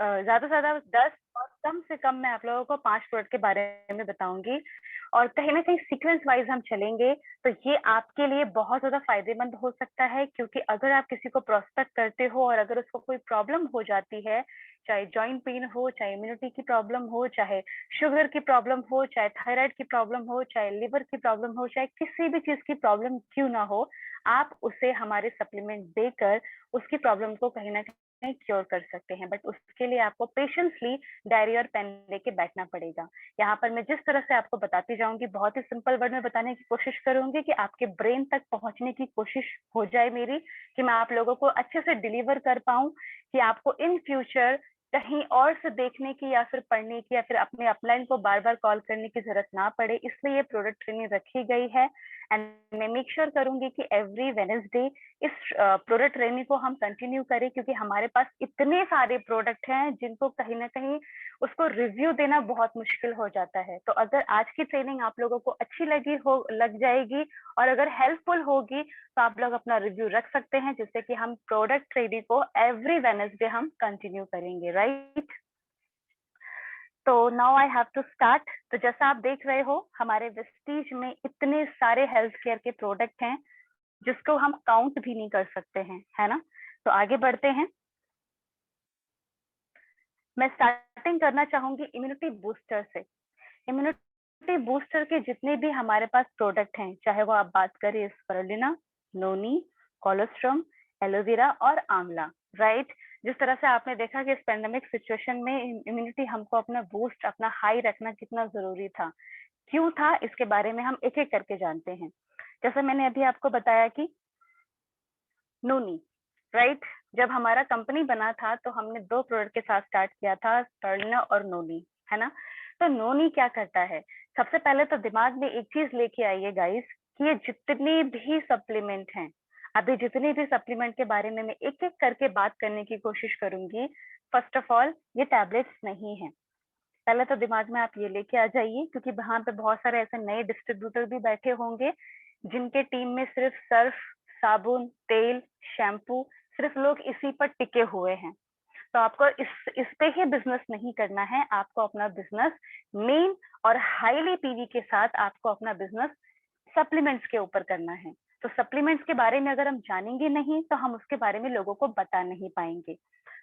ज़्यादा से ज़्यादा 10 और कम से कम मैं आप लोगों को 5 प्रोडक्ट के बारे में बताऊँगी और कहीं न कहीं सीक्वेंस वाइज़ हम चलेंगे, तो ये आपके लिए बहुत ज़्यादा फ़ायदेमंद हो सकता है क्योंकि अगर आप किसी को प्रोस्पेक्ट करते हो और अगर उसको कोई प्रॉब्लम हो जाती है, चाहे जॉइंट पेन हो, चाहे इम्यूनिटी की प्रॉब्लम हो, चाहे शुगर की प्रॉब्लम हो, चाहे थायराइड की प्रॉब्लम हो, चाहे लिवर की प्रॉब्लम हो, चाहे किसी भी चीज़ की प्रॉब्लम क्यों ना हो, आप उसे हमारे सप्लीमेंट देकर उसकी प्रॉब्लम को कहीं न कहीं क्योर कर सकते हैं। बट उसके लिए आपको पेशेंसली डायरी और पेन लेके बैठना पड़ेगा। यहाँ पर मैं जिस तरह से आपको बताती जाऊँगी, बहुत ही सिंपल वर्ड में बताने की कोशिश करूँगी कि आपके ब्रेन तक पहुँचने की कोशिश हो जाए मेरी, कि मैं आप लोगों को अच्छे से डिलीवर कर पाऊँ, कि आपको इन फ्यूचर कहीं और से देखने की या फिर पढ़ने की या फिर अपने अपलाइन को बार-बार कॉल करने की ज़रूरत ना पड़े, इसलिए ये प्रोडक्ट ट्रेनिंग रखी गई है। एंड मैं मेक श्योर करूँगी कि एवरी वेडनेसडे इस प्रोडक्ट ट्रेनिंग को हम कंटिन्यू करें क्योंकि हमारे पास इतने सारे प्रोडक्ट हैं जिनको कहीं न कहीं उसको रिव्यू देना बहुत मुश्किल हो जाता है। तो अगर आज की ट्रेनिंग आप लोगों को अच्छी लग जाएगी और अगर हेल्पफुल होगी, तो आप लोग अपना रिव्यू रख सकते हैं जिससे कि हम प्रोडक्ट ट्रेनिंग को एवरी वेडनेसडे हम कंटिन्यू करेंगे, राइट? तो now I have to start. तो जैसा आप देख रहे हो, हमारे वेस्टीज में इतने सारे हेल्थ केयर के प्रोडक्ट हैं जिसको हम काउंट भी नहीं कर सकते हैं, है ना? तो आगे बढ़ते हैं। मैं स्टार्टिंग करना चाहूंगी इम्यूनिटी बूस्टर से। इम्यूनिटी बूस्टर के जितने भी हमारे पास प्रोडक्ट हैं, चाहे वो आप बात करें स्पिरुलिना, नोनी, कोलोस्ट्रम, एलोवेरा और आंवला, राइट? जिस तरह से आपने देखा कि इस पेंडेमिक सिचुएशन में इम्यूनिटी हमको अपना बूस्ट, अपना हाई रखना कितना जरूरी था। क्यों था, इसके बारे में हम एक एक करके जानते हैं। जैसे मैंने अभी आपको बताया कि नोनी, राइट? जब हमारा कंपनी बना था तो हमने 2 प्रोडक्ट के साथ स्टार्ट किया था, स्पिरुलिना और नोनी, है ना? तो नोनी क्या करता है? सबसे पहले तो दिमाग में एक चीज़ लेके आइए गाइस कि ये जितने भी सप्लीमेंट हैं, अभी जितने भी सप्लीमेंट के बारे में मैं एक-एक करके बात करने की कोशिश करूँगी। फर्स्ट ऑफ ऑल ये टैबलेट्स नहीं हैं। पहले तो दिमाग में आप ये लेके आ जाइए क्योंकि वहाँ पे बहुत सारे ऐसे नए डिस्ट्रीब्यूटर भी बैठे होंगे जिनके टीम में सिर्फ सर्फ, साबुन, तेल, शैम्पू, सिर्फ लोग इसी पर टिके हुए हैं। तो आपको इस पे ही बिजनेस नहीं करना है, आपको अपना बिजनेस मेन और हाईली पीवी के साथ आपको अपना बिजनेस सप्लीमेंट्स के ऊपर करना है। तो सप्लीमेंट्स के बारे में अगर हम जानेंगे नहीं तो हम उसके बारे में लोगों को बता नहीं पाएंगे।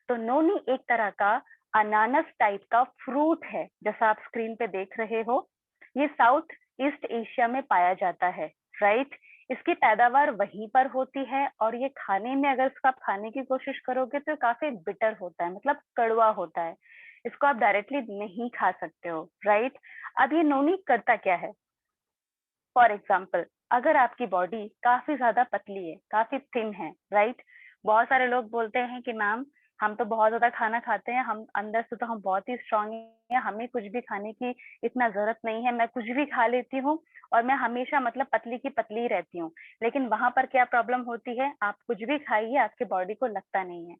तो नोनी एक तरह का अनानास टाइप का फ्रूट है, जैसा आप स्क्रीन पे देख रहे हो। ये साउथ ईस्ट एशिया में पाया जाता है, राइट? इसकी पैदावार वहीं पर होती है और ये खाने में अगर इसको आप खाने की कोशिश करोगे तो काफी बिटर होता है, मतलब कड़वा होता है। इसको आप डायरेक्टली नहीं खा सकते हो, राइट? अब ये नोनी करता क्या है? फॉर एग्जाम्पल, अगर आपकी बॉडी काफी ज्यादा पतली है, काफी थिन है, राइट? बहुत सारे लोग बोलते हैं कि मैम हम तो बहुत ज्यादा खाना खाते हैं, हम अंदर से तो हम बहुत ही स्ट्रांग हैं, हमें कुछ भी खाने की इतना जरूरत नहीं है, मैं कुछ भी खा लेती हूँ और मैं हमेशा मतलब पतली की पतली ही रहती हूँ। लेकिन वहां पर क्या प्रॉब्लम होती है, आप कुछ भी खाइए आपके बॉडी को लगता नहीं है।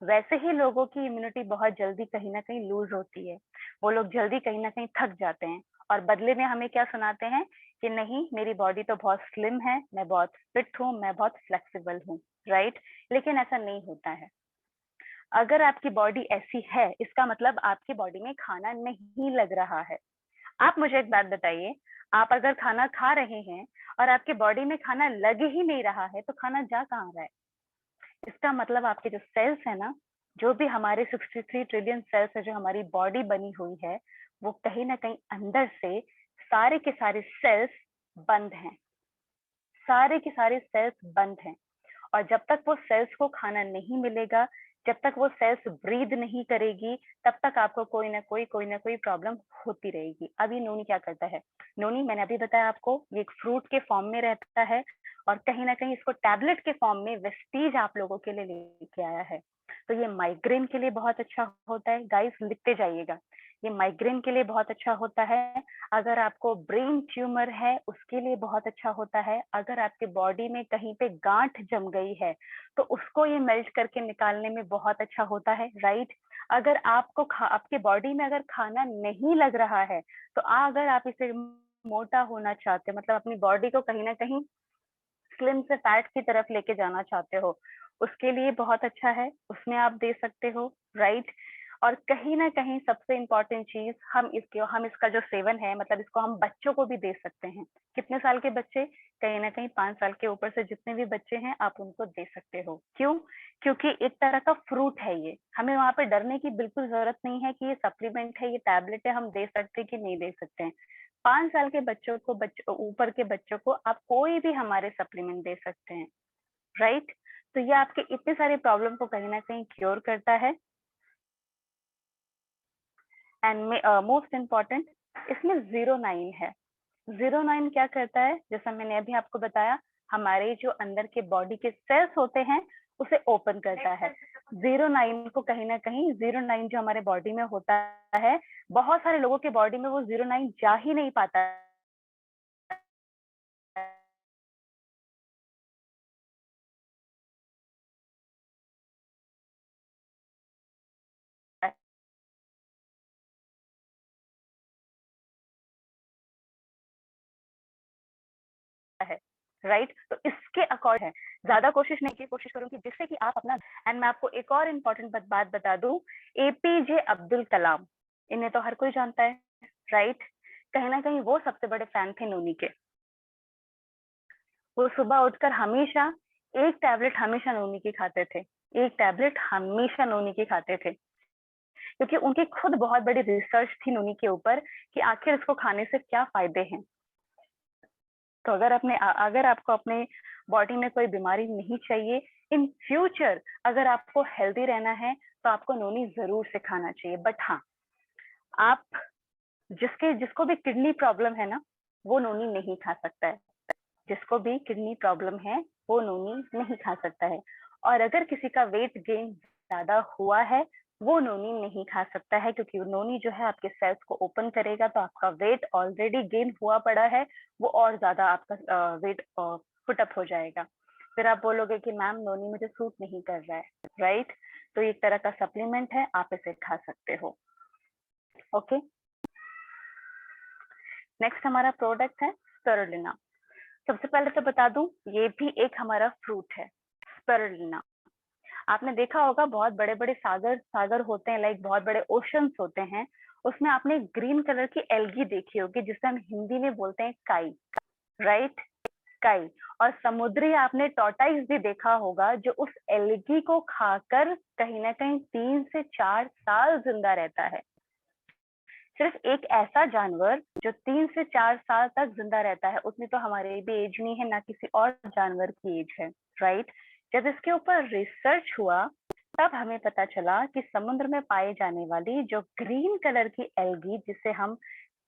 वैसे ही लोगों की इम्यूनिटी बहुत जल्दी कहीं न कहीं लूज़ होती है। वो लोग जल्दी कहीं न कहीं थक जाते हैं और बदले में हमें क्या सुनाते हैं कि नहीं, मेरी बॉडी तो बहुत स्लिम है, मैं बहुत फिट हूँ, मैं बहुत फ्लेक्सिबल हूँ, राइट? लेकिन ऐसा नहीं होता है। अगर आपकी बॉडी ऐसी है, इसका मतलब आपकी बॉडी में खाना नहीं लग रहा है। आप मुझे एक बात बताइए, आप अगर खाना खा रहे हैं और आपकी बॉडी में खाना लग ही नहीं रहा है, तो खाना जा कहाँ रहा है? इसका मतलब आपके जो सेल्स है ना, जो भी हमारे 63 ट्रिलियन सेल्स है, जो हमारी बॉडी बनी हुई है, वो कहीं ना कहीं अंदर से सारे के सारे सेल्स बंद हैं। सारे के सारे सेल्स बंद हैं और जब तक वो सेल्स को खाना नहीं मिलेगा, जब तक वो सेल्स ब्रीद नहीं करेगी, तब तक आपको कोई ना कोई प्रॉब्लम होती रहेगी। अब ये नोनी क्या करता है? नोनी मैंने अभी बताया आपको, ये एक फ्रूट के फॉर्म में रहता है और कहीं ना कहीं इसको टैबलेट के फॉर्म में वेस्टीज आप लोगों के लिए लेके आया है। तो ये माइग्रेन के लिए बहुत अच्छा होता है, गाइस लिखते जाइएगा। ये माइग्रेन के लिए बहुत अच्छा होता है। अगर आपको ब्रेन ट्यूमर है उसके लिए बहुत अच्छा होता है। अगर आपके बॉडी में कहीं पे गांठ जम गई है तो उसको ये मेल्ट करके निकालने में बहुत अच्छा होता है, राइट? अगर आपके बॉडी में अगर खाना नहीं लग रहा है तो अगर आप इसे मोटा होना चाहते हैं, मतलब अपनी बॉडी को कहीं ना कहीं स्लिम से फैट की तरफ लेके जाना चाहते हो, उसके लिए बहुत अच्छा है, उसमें आप दे सकते हो, राइट? और कहीं ना कहीं सबसे इम्पोर्टेंट चीज, हम इसका जो सेवन है, मतलब इसको हम बच्चों को भी दे सकते हैं। कितने साल के बच्चे? कहीं ना कहीं 5 साल के ऊपर से जितने भी बच्चे हैं आप उनको दे सकते हो। क्यों? क्योंकि एक तरह का फ्रूट है ये, हमें वहां पे डरने की बिल्कुल जरूरत नहीं है कि ये सप्लीमेंट है, ये टैबलेट है, हम दे सकते हैं कि नहीं दे सकते हैं। 5 साल के बच्चों को, ऊपर के बच्चों को आप कोई भी हमारे सप्लीमेंट दे सकते हैं, राइट? तो ये आपके इतने सारे प्रॉब्लम को कहीं ना कहीं क्योर करता है। एंड मोस्ट इम्पॉर्टेंट, इसमें 09 है। 09 क्या करता है? जैसा मैंने अभी आपको बताया, हमारे जो अंदर के बॉडी के सेल्स होते हैं उसे ओपन करता है। 09 को कहीं ना कहीं, 09 जो हमारे बॉडी में होता है, बहुत सारे लोगों के बॉडी में वो 09 जा ही नहीं पाता है, राइट? तो इसके अकॉर्डिंग है, ज्यादा कोशिश नहीं की, कोशिश करूंगी जिससे कि आप अपना। एंड मैं आपको एक और इम्पोर्टेंट बात बता दूं, एपीजे अब्दुल कलाम, इन्हें तो हर कोई जानता है, राइट? कहीं ना कहीं वो सबसे बड़े फैन थे नोनी के। वो सुबह उठकर हमेशा एक टैबलेट हमेशा नोनी की खाते थे, एक टैबलेट हमेशा नोनी की खाते थे, क्योंकि उनकी खुद बहुत बड़ी रिसर्च थी नोनी के ऊपर कि आखिर इसको खाने से क्या फायदे हैं। तो अगर आपको अपने बॉडी में कोई बीमारी नहीं चाहिए इन फ्यूचर, अगर आपको हेल्दी रहना है, तो आपको नोनी जरूर से खाना चाहिए। बट हाँ, आप जिसको भी किडनी प्रॉब्लम है ना, वो नोनी नहीं खा सकता है। जिसको भी किडनी प्रॉब्लम है वो नोनी नहीं खा सकता है। और अगर किसी का वेट गेन ज्यादा हुआ है, वो नोनी नहीं खा सकता है, क्योंकि नोनी जो है आपके सेल्स को ओपन करेगा, तो आपका वेट ऑलरेडी गेन हुआ पड़ा है, वो और ज्यादा आपका वेट पुटअप हो जाएगा। फिर आप बोलोगे कि मैम नोनी मुझे सूट नहीं कर रहा है, राइट? तो एक तरह का सप्लीमेंट है, आप इसे खा सकते हो। ओके, नेक्स्ट हमारा प्रोडक्ट है स्पिरुलिना। सबसे पहले तो बता दूं, ये भी एक हमारा फ्रूट है, स्पिरुलिना। आपने देखा होगा बहुत बड़े बड़े सागर सागर होते हैं, लाइक बहुत बड़े ओशंस होते हैं, उसमें आपने ग्रीन कलर की एल्गी देखी होगी, जिसे हम हिंदी में बोलते हैं काई, राइट? काई। और समुद्री आपने टॉर्टाइस भी देखा होगा, जो उस एल्गी को खाकर कहीं ना कहीं 3 से 4 साल जिंदा रहता है। सिर्फ एक ऐसा जानवर जो 3 से 4 साल तक जिंदा रहता है, उतनी तो हमारी भी एज नहीं है, ना किसी और जानवर की एज है, राइट? जब इसके ऊपर रिसर्च हुआ, तब हमें पता चला कि समुद्र में पाई जाने वाली जो ग्रीन कलर की एल्गी, जिसे हम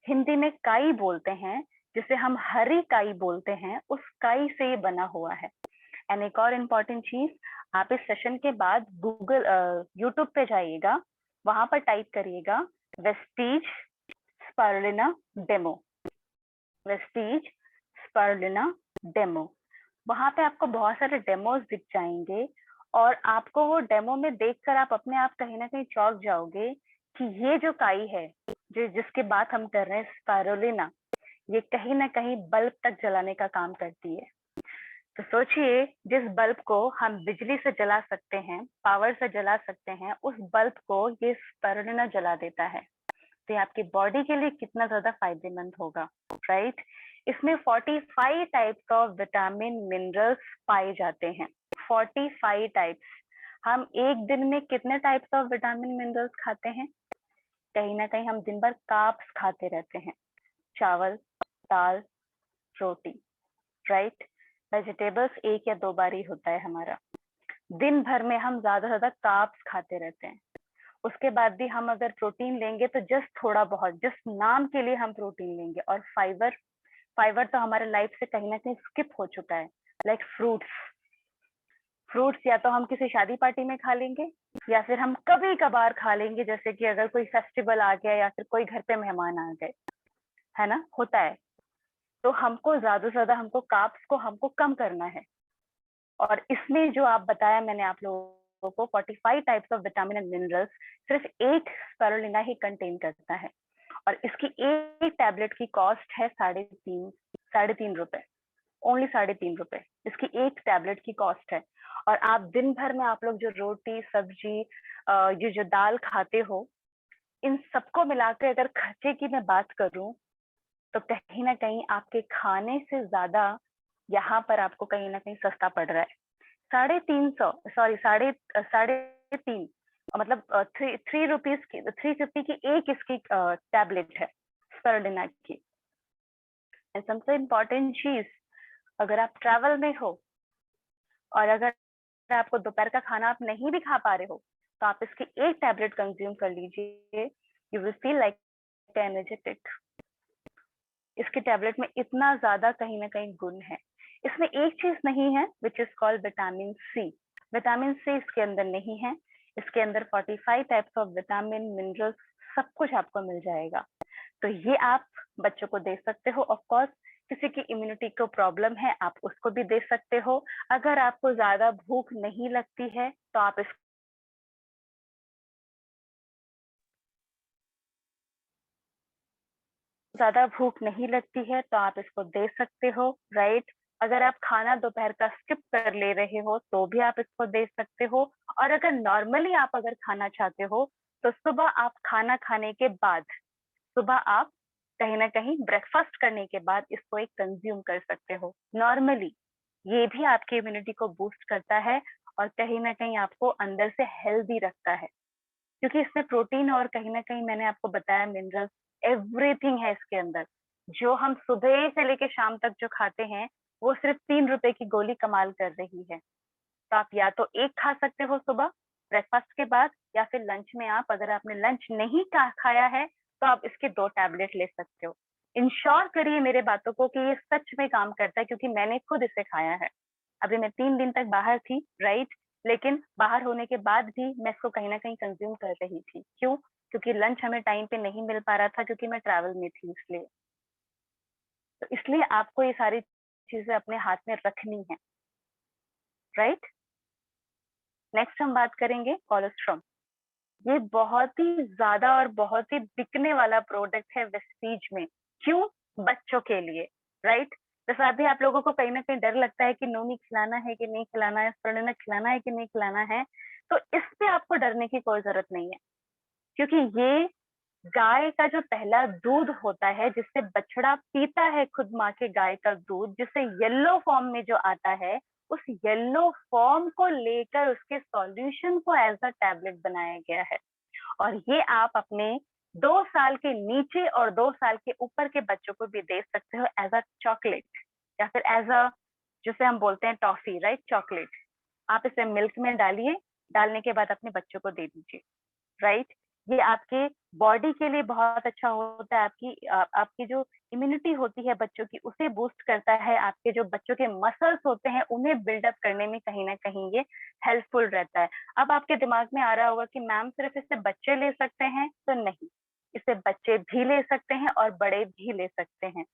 हिंदी में काई बोलते हैं, जिसे हम हरी काई बोलते हैं, उस काई से ये बना हुआ है। एंड एक और इम्पोर्टेंट चीज, आप इस सेशन के बाद गूगल यूट्यूब पे जाइएगा, वहां पर टाइप करिएगा वेस्टीज स्पारुलिना डेमो, वेस्टीज स्पारुलिना डेमो। वहां पे आपको बहुत सारे डेमोज दिख जाएंगे, और आपको वो डेमो में देखकर आप अपने आप कहीं ना कहीं चौंक जाओगे कि ये जो काई है, जो जिसकी बात हम कर रहे हैं स्पारुलिना, ये कहीं ना कहीं बल्ब तक जलाने का काम करती है। तो सोचिए, जिस बल्ब को हम बिजली से जला सकते हैं, पावर से जला सकते हैं, उस बल्ब को ये स्पारुलिना जला देता है। तो ये आपकी बॉडी के लिए कितना ज्यादा फायदेमंद होगा, राइट? इसमें 45 टाइप्स ऑफ विटामिन मिनरल्स पाए जाते हैं, 45 टाइप्स। हम एक दिन में कितने टाइप्स ऑफ विटामिन मिनरल्स खाते हैं? कहीं ना कहीं हम दिन भर कार्ब्स खाते रहते हैं, चावल, दाल, रोटी, राइट? वेजिटेबल्स 1 या 2 बार ही होता है हमारा। दिन भर में हम ज्यादा से ज्यादा कार्ब्स खाते रहते हैं। उसके बाद भी हम अगर प्रोटीन लेंगे तो जस्ट थोड़ा बहुत, जस्ट नाम के लिए हम प्रोटीन लेंगे। और फाइबर, फाइबर तो हमारे लाइफ से कहीं ना कहीं स्किप हो चुका है। लाइक फ्रूट्स, फ्रूट्स या तो हम किसी शादी पार्टी में खा लेंगे, या फिर हम कभी कभार खा लेंगे, जैसे कि अगर कोई फेस्टिवल आ गया या फिर कोई घर पे मेहमान आ गए, है ना, होता है। तो हमको ज्यादा से ज्यादा हमको कार्ब्स को हमको कम करना है। और इसमें जो आप बताया मैंने आप लोगों को, 45 types of vitamin and minerals सिर्फ एक स्पारुलिना ही कंटेन करता है। और इसकी एक टैबलेट की कॉस्ट है 3.5 रुपए, ओनली 3.5 रुपए इसकी एक टैबलेट की कॉस्ट है। और आप दिन भर में आप लोग जो रोटी सब्जी ये जो दाल खाते हो, इन सबको मिलाकर अगर खर्चे की मैं बात करूं तो कहीं ना कहीं आपके खाने से ज्यादा यहाँ पर आपको कहीं ना कहीं सस्ता पड़ रहा है। 350, सॉरी साढ़े साढ़े तीन, मतलब थ्री रुपीज की 350 की एक इसकी टैबलेट है स्पेरुलिना की। सबसे इम्पोर्टेंट चीज, अगर आप ट्रैवल में हो और अगर आपको दोपहर का खाना आप नहीं भी खा पा रहे हो तो आप इसकी एक टैबलेट कंज्यूम कर लीजिए, you will feel like energetic. इसके टैबलेट में इतना ज्यादा कहीं ना कहीं गुण है। इसमें एक चीज नहीं है which is called vitamin C. Vitamin C इसके अंदर नहीं है। इसके अंदर 45 टाइप्स ऑफ विटामिन मिनरल्स सब कुछ आपको मिल जाएगा। तो ये आप बच्चों को दे सकते हो। ऑफ कोर्स किसी की इम्यूनिटी को प्रॉब्लम है आप उसको भी दे सकते हो। अगर आपको ज्यादा भूख नहीं लगती है तो आप इस ज्यादा भूख नहीं लगती है तो आप इसको दे सकते हो, राइट। अगर आप खाना दोपहर का स्किप कर ले रहे हो तो भी आप इसको दे सकते हो। और अगर नॉर्मली आप अगर खाना चाहते हो तो सुबह आप खाना खाने के बाद, सुबह आप कहीं ना कहीं ब्रेकफास्ट करने के बाद इसको एक कंज्यूम कर सकते हो नॉर्मली। ये भी आपकी इम्यूनिटी को बूस्ट करता है और कहीं ना कहीं आपको अंदर से हेल्दी रखता है, क्योंकि इसमें प्रोटीन और कहीं ना कहीं मैंने आपको बताया मिनरल्स एवरीथिंग है इसके अंदर। जो हम सुबह से लेके शाम तक जो खाते हैं वो सिर्फ 3 रुपए की गोली कमाल कर रही है। तो आप या तो एक खा सकते हो सुबह ब्रेकफास्ट के बाद, या फिर लंच में आप, अगर आपने लंच नहीं खाया है तो आप इसके 2 टैबलेट ले सकते हो। इंश्योर करिए मेरे बातों को कि ये सच में काम करता है, क्योंकि मैंने खुद इसे खाया है। अभी मैं 3 दिन तक बाहर थी, राइट, लेकिन बाहर होने के बाद भी मैं इसको कहीं ना कहीं कंज्यूम कर रही थी। क्यों? क्योंकि लंच हमें टाइम पे नहीं मिल पा रहा था, क्योंकि मैं ट्रैवल में थी इसलिए। तो इसलिए आपको ये सारी चीजें अपने हाथ में रखनी है, राइट। नेक्स्ट हम बात करेंगे कोलेस्ट्रॉम। ये बहुत ही ज्यादा और बहुत ही बिकने वाला प्रोडक्ट है वेस्टीज में। क्यों? बच्चों के लिए, राइट। जैसा अभी आप लोगों को कहीं ना कहीं डर लगता है कि नोनी खिलाना है कि नहीं खिलाना है, स्प्रुलिना खिलाना है कि नहीं खिलाना है, तो इस पे आपको डरने की कोई जरूरत नहीं है। क्योंकि ये गाय का जो पहला दूध होता है जिससे बछड़ा पीता है खुद माँ के गाय का दूध, जिससे येलो फॉर्म में जो आता है, उस येलो फॉर्म को लेकर उसके सॉल्यूशन को एज अ टैबलेट बनाया गया है। और ये आप अपने 2 साल के नीचे और 2 साल के ऊपर के बच्चों को भी दे सकते हो एज अ चॉकलेट, या फिर एज अ, जिसे हम बोलते हैं टॉफी, राइट, चॉकलेट। आप इसे मिल्क में डालिए, डालने के बाद अपने बच्चों को दे दीजिए, राइट। ये आपके बॉडी के लिए बहुत अच्छा होता है। आपकी जो इम्यूनिटी होती है बच्चों की उसे बूस्ट करता है। आपके जो बच्चों के मसल्स होते हैं उन्हें बिल्डअप करने में कहीं ना कहीं ये हेल्पफुल रहता है। अब आपके दिमाग में आ रहा होगा कि मैम सिर्फ इससे बच्चे ले सकते हैं, तो नहीं, इसे बच्चे भी ले सकते हैं और बड़े भी ले सकते हैं।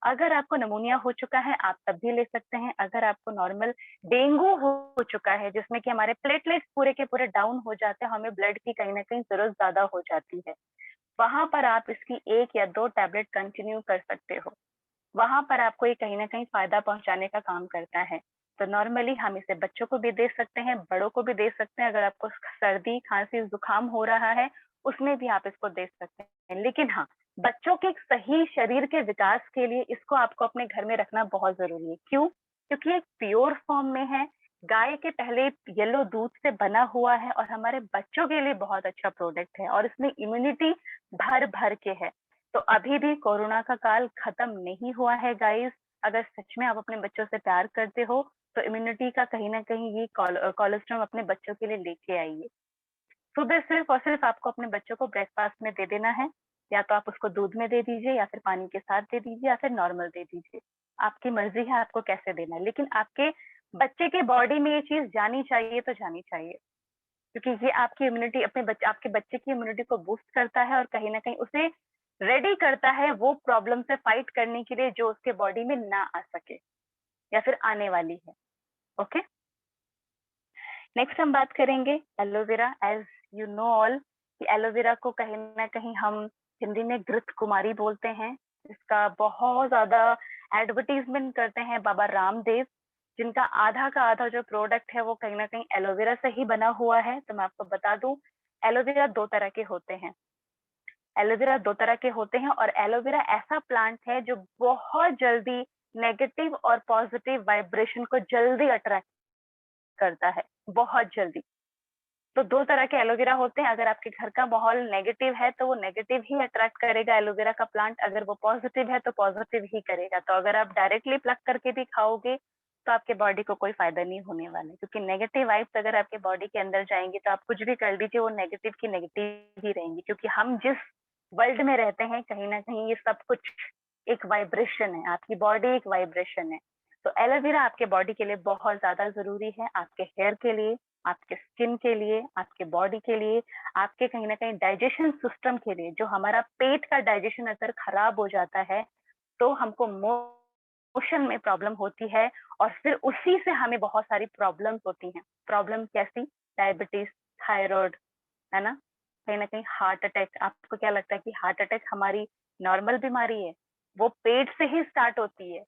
अगर आपको नमूनिया हो चुका है आप तब भी ले सकते हैं। अगर आपको नॉर्मल डेंगू हो चुका है जिसमें कि हमारे प्लेटलेट्स पूरे के पूरे डाउन हो जाते हैं, हमें ब्लड की कहीं ना कहीं जरूरत ज्यादा हो जाती है, वहां पर आप इसकी 1 या 2 टैबलेट कंटिन्यू कर सकते हो। वहां पर आपको ये कहीं ना कहीं फायदा पहुंचाने का काम करता है। तो नॉर्मली हम इसे बच्चों को भी दे सकते हैं, बड़ों को भी दे सकते हैं। अगर आपको सर्दी खांसी जुकाम हो रहा है उसमें भी आप इसको दे सकते हैं। लेकिन हाँ, बच्चों के सही शरीर के विकास के लिए इसको आपको अपने घर में रखना बहुत जरूरी है। क्यों? क्योंकि एक प्योर फॉर्म में है, गाय के पहले येलो दूध से बना हुआ है और हमारे बच्चों के लिए बहुत अच्छा प्रोडक्ट है और इसमें इम्यूनिटी भर भर के है। तो अभी भी कोरोना का काल खत्म नहीं हुआ है गाइस। अगर सच में आप अपने बच्चों से प्यार करते हो तो इम्यूनिटी का कहीं ना कहीं ये कोलेस्ट्रॉल अपने बच्चों के लिए लेके आइए। सुबह सिर्फ और सिर्फ आपको अपने बच्चों को ब्रेकफास्ट में दे देना है। या तो आप उसको दूध में दे दीजिए, या फिर पानी के साथ दे दीजिए, या फिर नॉर्मल दे दीजिए। आपकी मर्जी है आपको कैसे देना है, लेकिन आपके बच्चे के बॉडी में ये चीज जानी चाहिए तो जानी चाहिए। क्योंकि ये आपकी इम्यूनिटी, अपने बच्चे, आपके बच्चे की इम्यूनिटी को बूस्ट करता है और कहीं ना कहीं उसे रेडी करता है वो प्रॉब्लम से फाइट करने के लिए जो उसके बॉडी में ना आ सके या फिर आने वाली है। ओके, नेक्स्ट हम बात करेंगे aloe vera. As you know all कि एलोवेरा को कहीं ना कहीं हम हिंदी में घृत कुमारी बोलते हैं। इसका बहुत ज्यादा एडवर्टीजमेंट करते हैं बाबा रामदेव, जिनका आधा का आधा जो प्रोडक्ट है वो कहीं ना कहीं एलोवेरा से ही बना हुआ है। तो मैं आपको बता दूं, एलोवेरा दो तरह के होते हैं। एलोवेरा दो तरह के होते हैं और एलोवेरा ऐसा प्लांट है जो बहुत जल्दी नेगेटिव और पॉजिटिव वाइब्रेशन को जल्दी अट्रैक्ट करता है, बहुत जल्दी। तो दो तरह के एलोवेरा होते हैं। अगर आपके घर का माहौल नेगेटिव है तो वो नेगेटिव ही अट्रैक्ट करेगा एलोवेरा का प्लांट, अगर वो पॉजिटिव है तो पॉजिटिव ही करेगा। तो अगर आप डायरेक्टली प्लक करके भी खाओगे तो आपके बॉडी को कोई फायदा नहीं होने वाला है, क्योंकि नेगेटिव वाइब्स अगर आपके बॉडी के अंदर जाएंगी तो आप कुछ भी कर लीजिए वो नेगेटिव की नेगेटिव ही रहेंगी, क्योंकि हम जिस वर्ल्ड में रहते हैं कहीं ना कहीं ये सब कुछ एक वाइब्रेशन है, आपकी बॉडी एक वाइब्रेशन है। तो एलोवेरा आपके बॉडी के लिए बहुत ज्यादा जरूरी है, आपके हेयर के लिए, आपके स्किन के लिए, आपके बॉडी के लिए, आपके कहीं ना कहीं डाइजेशन सिस्टम के लिए। जो हमारा पेट का डाइजेशन अगर खराब हो जाता है तो हमको मोशन में प्रॉब्लम होती है और फिर उसी से हमें बहुत सारी प्रॉब्लम्स होती हैं। प्रॉब्लम कैसी? डायबिटीज, थायराइड, है ना, कहीं ना कहीं हार्ट अटैक। आपको क्या लगता है कि हार्ट अटैक हमारी नॉर्मल बीमारी है? वो पेट से ही स्टार्ट होती है।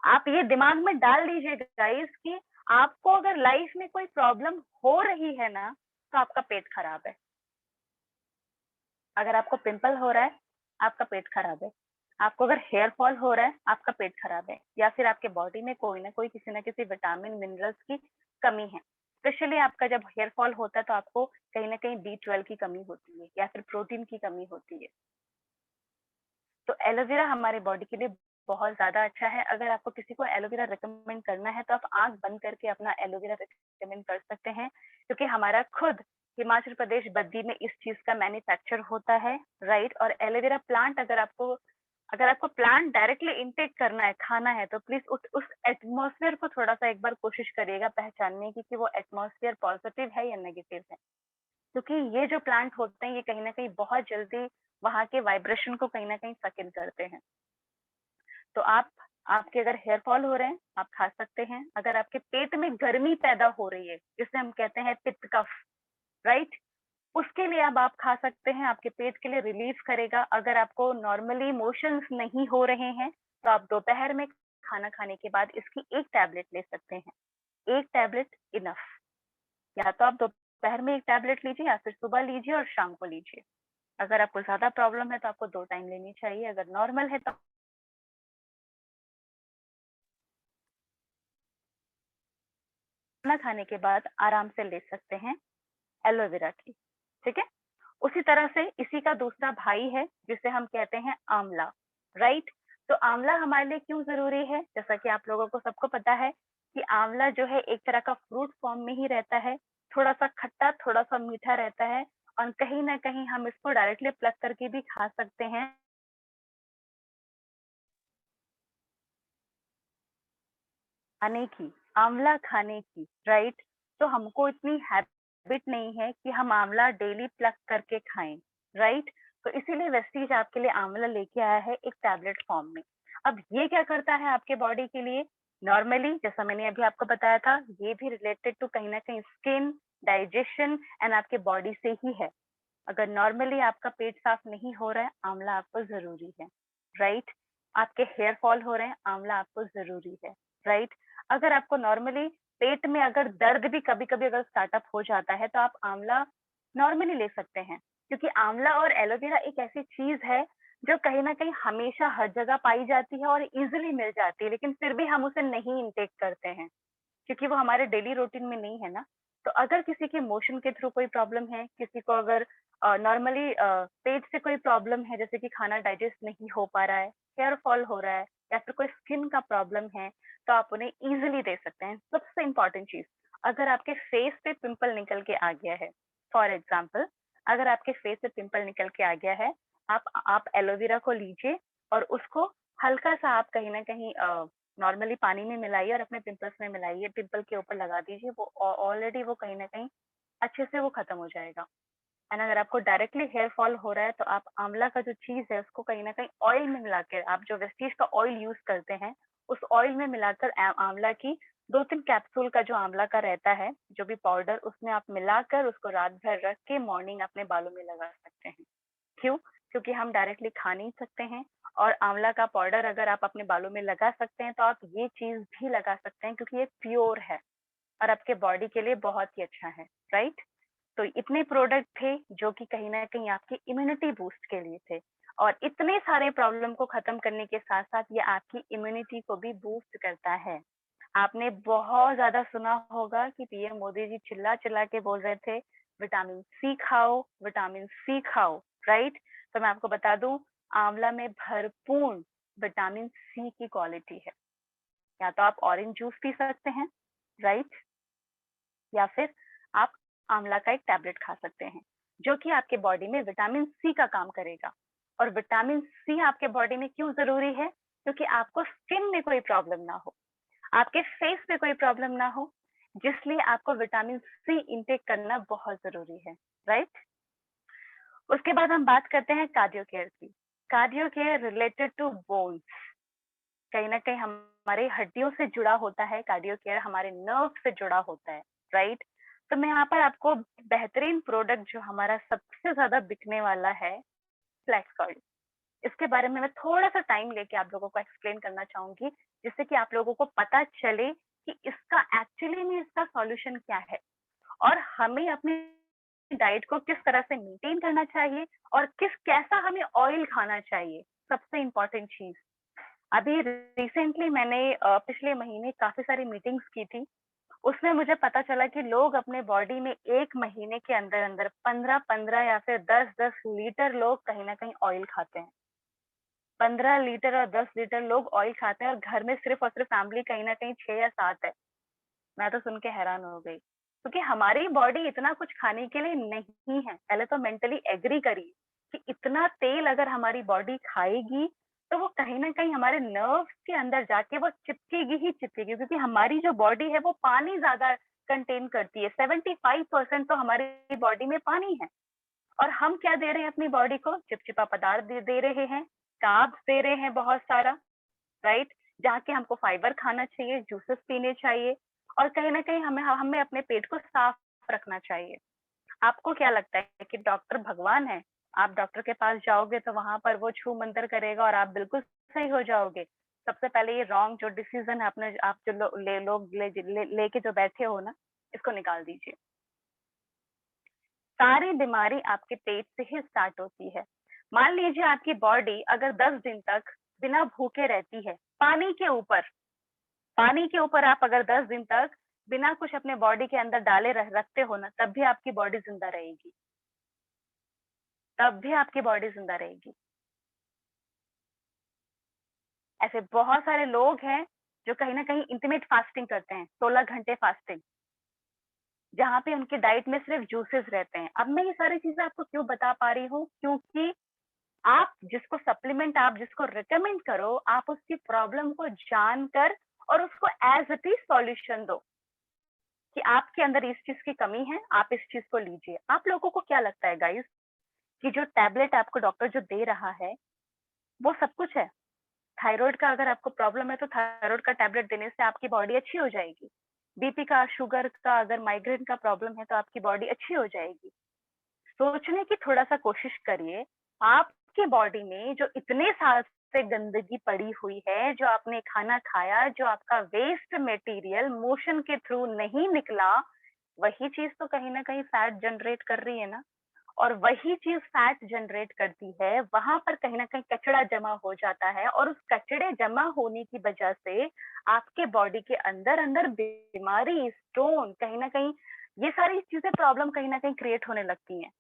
आप ये दिमाग में डाल लीजिए गाइस कि आपको अगर लाइफ में कोई प्रॉब्लम हो रही है ना तो आपका पेट खराब है। अगर आपको पिंपल हो रहा है आपका पेट खराब है, आपको अगर हेयर फॉल हो रहा है आपका पेट खराब है, या फिर आपके बॉडी में कोई ना कोई किसी ना किसी विटामिन मिनरल्स की कमी है। स्पेशली आपका जब हेयर फॉल होता है तो आपको कहीं ना कहीं B12 की कमी होती है या फिर प्रोटीन की कमी होती है। तो एलोवेरा हमारे बॉडी के लिए बहुत ज्यादा अच्छा है। अगर आपको किसी को एलोवेरा रिकमेंड करना है तो आप आंख बंद करके अपना एलोवेरा रिकमेंड कर सकते हैं, क्योंकि हमारा खुद हिमाचल प्रदेश बद्दी में इस चीज का मैन्युफैक्चर होता है, राइट। और एलोवेरा प्लांट अगर आपको प्लांट डायरेक्टली इनटेक करना है, खाना है, तो प्लीज उस एटमोसफियर को थोड़ा सा एक बार कोशिश करिएगा पहचानने की कि वो एटमोसफियर पॉजिटिव है या नेगेटिव है, क्योंकि ये जो प्लांट होते हैं ये कहीं ना कहीं बहुत जल्दी वहां के वाइब्रेशन को कहीं ना कहीं सक इन करते हैं। तो आपके अगर हेयर फॉल हो रहे हैं आप खा सकते हैं। अगर आपके पेट में गर्मी पैदा हो रही है जिसे हम कहते हैं पित्त कफ, राइट, उसके लिए अब आप खा सकते हैं, आपके पेट के लिए रिलीफ करेगा। अगर आपको नॉर्मली मोशंस नहीं हो रहे हैं तो आप दोपहर में खाना खाने के बाद इसकी एक टैबलेट ले सकते हैं। एक टैबलेट इनफ। या तो आप दोपहर में एक टैबलेट लीजिए या फिर सुबह लीजिए और शाम को लीजिए। अगर आपको ज्यादा प्रॉब्लम है तो आपको 2 टाइम लेनी चाहिए, अगर नॉर्मल है तो खाना खाने के बाद आराम से ले सकते हैं एलोवेरा की, ठीक है। उसी तरह से इसी का दूसरा भाई है जिसे हम कहते हैं आंवला, राइट। तो आंवला हमारे लिए क्यों जरूरी है? जैसा कि आप लोगों को सबको पता है कि आंवला जो है एक तरह का फ्रूट फॉर्म में ही रहता है, थोड़ा सा खट्टा थोड़ा सा मीठा रहता है, और कहीं ना कहीं हम इसको डायरेक्टली प्लग करके भी खा सकते हैं। खाने की, आंवला खाने की, राइट। तो हमको इतनी हैबिट नहीं है कि हम आंवला डेली प्लक करके खाएं, राइट। तो इसीलिए वेस्टीज आपके लिए आंवला लेके आया है एक टैबलेट फॉर्म में। अब ये क्या करता है आपके बॉडी के लिए? नॉर्मली जैसा मैंने अभी आपको बताया था, ये भी रिलेटेड टू कहीं ना कहीं स्किन, डाइजेशन एंड आपके बॉडी से ही है। अगर नॉर्मली आपका पेट साफ नहीं हो रहा है आंवला आपको जरूरी है, राइट। आपके हेयर फॉल हो रहे हैं आंवला आपको जरूरी है, राइट। अगर आपको नॉर्मली पेट में अगर दर्द भी कभी कभी अगर स्टार्टअप हो जाता है तो आप आंवला नॉर्मली ले सकते हैं, क्योंकि आंवला और एलोवेरा एक ऐसी चीज है जो कहीं ना कहीं हमेशा हर जगह पाई जाती है और इजिली मिल जाती है, लेकिन फिर भी हम उसे नहीं इनटेक करते हैं क्योंकि वो हमारे डेली रूटीन में नहीं है ना। तो अगर किसी के मोशन के थ्रू कोई प्रॉब्लम है, किसी को अगर नॉर्मली पेट से कोई प्रॉब्लम है, जैसे कि खाना डाइजेस्ट नहीं हो पा रहा है, हेयर फॉल हो रहा है, या फिर कोई स्किन का प्रॉब्लम है, तो आप उन्हें इजिली दे सकते हैं। सबसे इम्पोर्टेंट चीज, अगर आपके फेस पे पिंपल निकल के आ गया है, फॉर एग्जाम्पल अगर आपके फेस पे पिंपल निकल के आ गया है, आप एलोवेरा को लीजिए और उसको हल्का सा आप कहीं ना कहीं नॉर्मली पानी में मिलाइए और अपने पिंपल्स में मिलाइए, पिंपल के ऊपर लगा दीजिए, वो ऑलरेडी वो कहीं ना कहीं अच्छे से वो खत्म हो जाएगा। एंड अगर आपको डायरेक्टली हेयर फॉल हो रहा है तो आप आंवला का जो चीज है उसको कहीं ना कहीं ऑयल में मिलाकर, आप जो वेस्टीज का ऑयल यूज करते हैं उस ऑयल में मिलाकर आंवला की 2-3 कैप्सूल का जो आंवला का रहता है जो भी पाउडर, उसमें आप मिलाकर उसको रात भर रख के मॉर्निंग अपने बालों में लगा सकते हैं। क्यों? क्योंकि हम डायरेक्टली खा नहीं सकते हैं। और आंवला का पाउडर अगर आप अपने बालों में लगा सकते हैं तो आप ये चीज भी लगा सकते हैं, क्योंकि ये प्योर है और आपके बॉडी के लिए बहुत ही अच्छा है, राइट। तो इतने प्रोडक्ट थे जो कि कहीं ना कहीं आपकी इम्यूनिटी बूस्ट के लिए थे, और इतने सारे प्रॉब्लम को खत्म करने के साथ साथ ये आपकी इम्यूनिटी को भी बूस्ट करता है। आपने बहुत ज्यादा सुना होगा कि पीएम मोदी जी चिल्ला चिल्ला के बोल रहे थे, विटामिन सी खाओ, विटामिन सी खाओ, राइट। तो मैं आपको बता दूं, आंवला में भरपूर विटामिन सी की क्वालिटी है। या तो आप ऑरेंज जूस पी सकते हैं, राइट, या फिर आप आंवला का एक टैबलेट खा सकते हैं, जो कि आपके बॉडी में विटामिन सी का काम करेगा। और विटामिन सी आपके बॉडी में क्यों जरूरी है? क्योंकि आपको स्किन में कोई प्रॉब्लम ना हो, आपके फेस पे कोई प्रॉब्लम ना हो, जिसलिए आपको विटामिन सी इंटेक करना बहुत जरूरी है, राइट। उसके बाद हम बात करते हैं कार्डियो केयर की। Cardio care related to bones, कहीं ना कहीं हमारे हड्डियों से जुड़ा होता है। कार्डियो केयर हमारे नर्व से जुड़ा होता है, राइट। तो मैं यहाँ पर आपको बेहतरीन प्रोडक्ट जो हमारा सबसे ज्यादा बिकने वाला है, फ्लैक्स ऑयल, इसके बारे में मैं थोड़ा सा टाइम लेके आप लोगों को एक्सप्लेन करना चाहूंगी, जिससे कि आप लोगों को पता चले कि इसका एक्चुअली में इसका सॉल्यूशन क्या है, और हमें अपनी डाइट को किस तरह से मेंटेन करना चाहिए, और किस कैसा हमें ऑयल खाना चाहिए। सबसे इम्पोर्टेंट चीज, अभी रिसेंटली मैंने पिछले महीने काफी सारी मीटिंग्स की थी। उसमें मुझे पता चला कि लोग अपने बॉडी में एक महीने के अंदर अंदर 15-15 या फिर 10-10 लीटर लोग कहीं ना कहीं ऑयल खाते हैं। 15 लीटर और 10 लीटर लोग ऑयल खाते हैं, और घर में सिर्फ और सिर्फ फैमिली कहीं ना कहीं 6 या 7 है। मैं तो सुन के हैरान हो गई, क्योंकि हमारी बॉडी इतना कुछ खाने के लिए नहीं है। पहले तो मेंटली एग्री करिए कि इतना तेल अगर हमारी बॉडी खाएगी तो वो कहीं ना कहीं हमारे नर्व्स के अंदर जाके वो चिपकेगी ही चिपकेगी, क्योंकि हमारी जो बॉडी है वो पानी ज्यादा कंटेन करती है। 75% तो हमारी बॉडी में पानी है, और हम क्या दे रहे हैं अपनी बॉडी को? चिपचिपा पदार्थ दे रहे हैं, कार्ब्स दे रहे हैं बहुत सारा, राइट। जहाँ के हमको फाइबर खाना चाहिए, जूसेस पीने चाहिए, और कहीं ना कहीं हमें हमें अपने पेट को साफ रखना चाहिए। आपको क्या लगता है कि डॉक्टर भगवान है? आप डॉक्टर के पास जाओगे तो वहां पर वो छू मंतर करेगा और आप बिल्कुल सही हो जाओगे? सबसे पहले ये रॉन्ग जो डिसीजन है अपने आप जो लोग लेके जो बैठे हो ना, इसको निकाल दीजिए। सारी बीमारी आपके पेट से ही स्टार्ट होती है। मान लीजिए आपकी बॉडी अगर 10 दिन तक बिना भूखे रहती है, पानी के ऊपर आप अगर 10 दिन तक बिना कुछ अपने बॉडी के अंदर डाले रखते हो ना, तब भी आपकी बॉडी जिंदा रहेगी, तब भी आपकी बॉडी जिंदा रहेगी। ऐसे बहुत सारे लोग हैं जो कहीं ना कहीं इंटरमिटेंट फास्टिंग करते हैं, 16 घंटे फास्टिंग, जहाँ पे उनकी डाइट में सिर्फ जूसेस रहते हैं। अब मैं ये सारी चीजें आपको क्यों बता पा रही हूँ? क्योंकि आप जिसको सप्लीमेंट आप जिसको रिकमेंड करो, आप उसकी प्रॉब्लम को जानकर और उसको एज इट इज सॉल्यूशन दो कि आपके अंदर इस चीज की कमी है, आप इस चीज को लीजिए। आप लोगों को क्या लगता है गाइस कि जो टैबलेट आपको डॉक्टर जो दे रहा है वो सब कुछ है? थायराइड का अगर आपको प्रॉब्लम है तो थायराइड का टैबलेट देने से आपकी बॉडी अच्छी हो जाएगी। बीपी का, शुगर का, अगर माइग्रेन का प्रॉब्लम है तो आपकी बॉडी अच्छी हो जाएगी। सोचने की थोड़ा सा कोशिश करिए, आपकी बॉडी में जो इतने साल से गंदगी पड़ी हुई है, जो आपने खाना खाया, जो आपका वेस्ट मटेरियल मोशन के थ्रू नहीं निकला, वही चीज तो कहीं ना कहीं फैट जनरेट कर रही है ना। और वही चीज फैट जनरेट करती है, वहां पर कहीं ना कहीं कचरा जमा हो जाता है, और उस कचड़े जमा होने की वजह से आपके बॉडी के अंदर अंदर बीमारी, स्टोन, कहीं ना कहीं ये सारी चीजें प्रॉब्लम कहीं ना कहीं क्रिएट होने लगती हैं।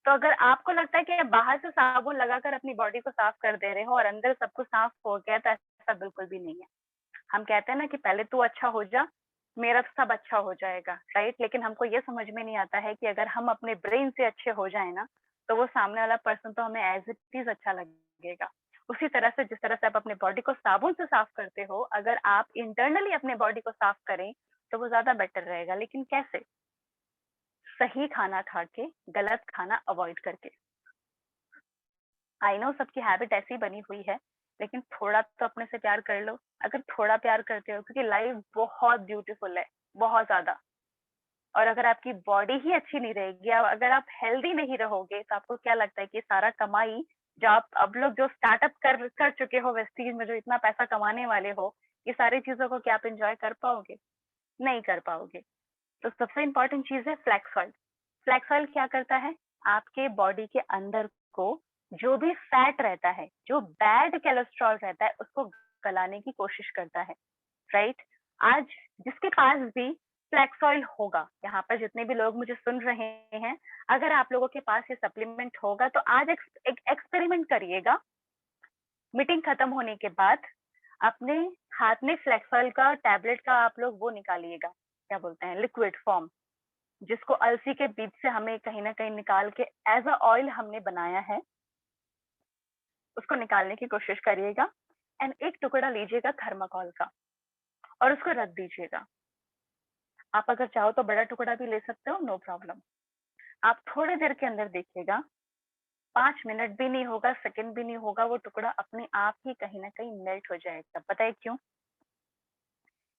तो अगर आपको लगता है कि आप बाहर से साबुन लगाकर अपनी बॉडी को साफ कर दे रहे हो और अंदर सब कुछ साफ हो गया, तो ऐसा बिल्कुल भी नहीं है। हम कहते हैं ना कि पहले तू अच्छा हो जा, मेरा सब अच्छा हो जाएगा, राइट। लेकिन हमको ये समझ में नहीं आता है कि अगर हम अपने ब्रेन से अच्छे हो जाए ना, तो वो सामने वाला पर्सन तो हमें एज इट इज अच्छा लगेगा। उसी तरह से जिस तरह से आप अपने बॉडी को साबुन से साफ करते हो, अगर आप इंटरनली अपने बॉडी को साफ करें तो वो ज्यादा बेटर रहेगा। लेकिन कैसे? सही खाना खा के, गलत खाना अवॉइड करके। आई नो सबकी हैबिट ऐसी बनी हुई है, लेकिन थोड़ा तो अपने से प्यार कर लो। अगर थोड़ा प्यार करते हो, क्योंकि लाइफ बहुत ब्यूटीफुल है, बहुत ज्यादा। और अगर आपकी बॉडी ही अच्छी नहीं रहेगी, अगर आप हेल्दी नहीं रहोगे, तो आपको क्या लगता है कि सारा कमाई जो आप अब लोग जो स्टार्टअप कर चुके हो वेस्टीज में, जो इतना पैसा कमाने वाले हो, ये सारी चीजों को क्या आप एंजॉय कर पाओगे? नहीं कर पाओगे। तो सबसे इम्पोर्टेंट चीज है फ्लैक्स ऑयल। फ्लैक्स ऑयल क्या करता है? आपके बॉडी के अंदर को जो भी फैट रहता है, जो बैड कोलेस्ट्रॉल रहता है, उसको गलाने की कोशिश करता है, राइट? आज जिसके पास भी फ्लैक्स ऑयल होगा, यहाँ पर जितने भी लोग मुझे सुन रहे हैं, अगर आप लोगों के पास ये सप्लीमेंट होगा तो आज एक एक्सपेरिमेंट करिएगा। मीटिंग खत्म होने के बाद अपने हाथ में फ्लैक्स ऑयल का टैबलेट का आप लोग वो निकालिएगा, क्या बोलते हैं, लिक्विड फॉर्म, जिसको अलसी के बीज से हमें कहीं ना कहीं निकाल के एज अ ऑयल हमने बनाया है, उसको निकालने की कोशिश करिएगा। एंड एक टुकड़ा लीजिएगा थर्माकोल का और उसको रख दीजिएगा। आप अगर चाहो तो बड़ा टुकड़ा भी ले सकते हो, नो प्रॉब्लम। आप थोड़ी देर के अंदर देखिएगा, 5 मिनट भी नहीं होगा, सेकंड भी नहीं होगा, वो टुकड़ा अपने आप ही कहीं ना कहीं मेल्ट हो जाएगा। पता है क्यों?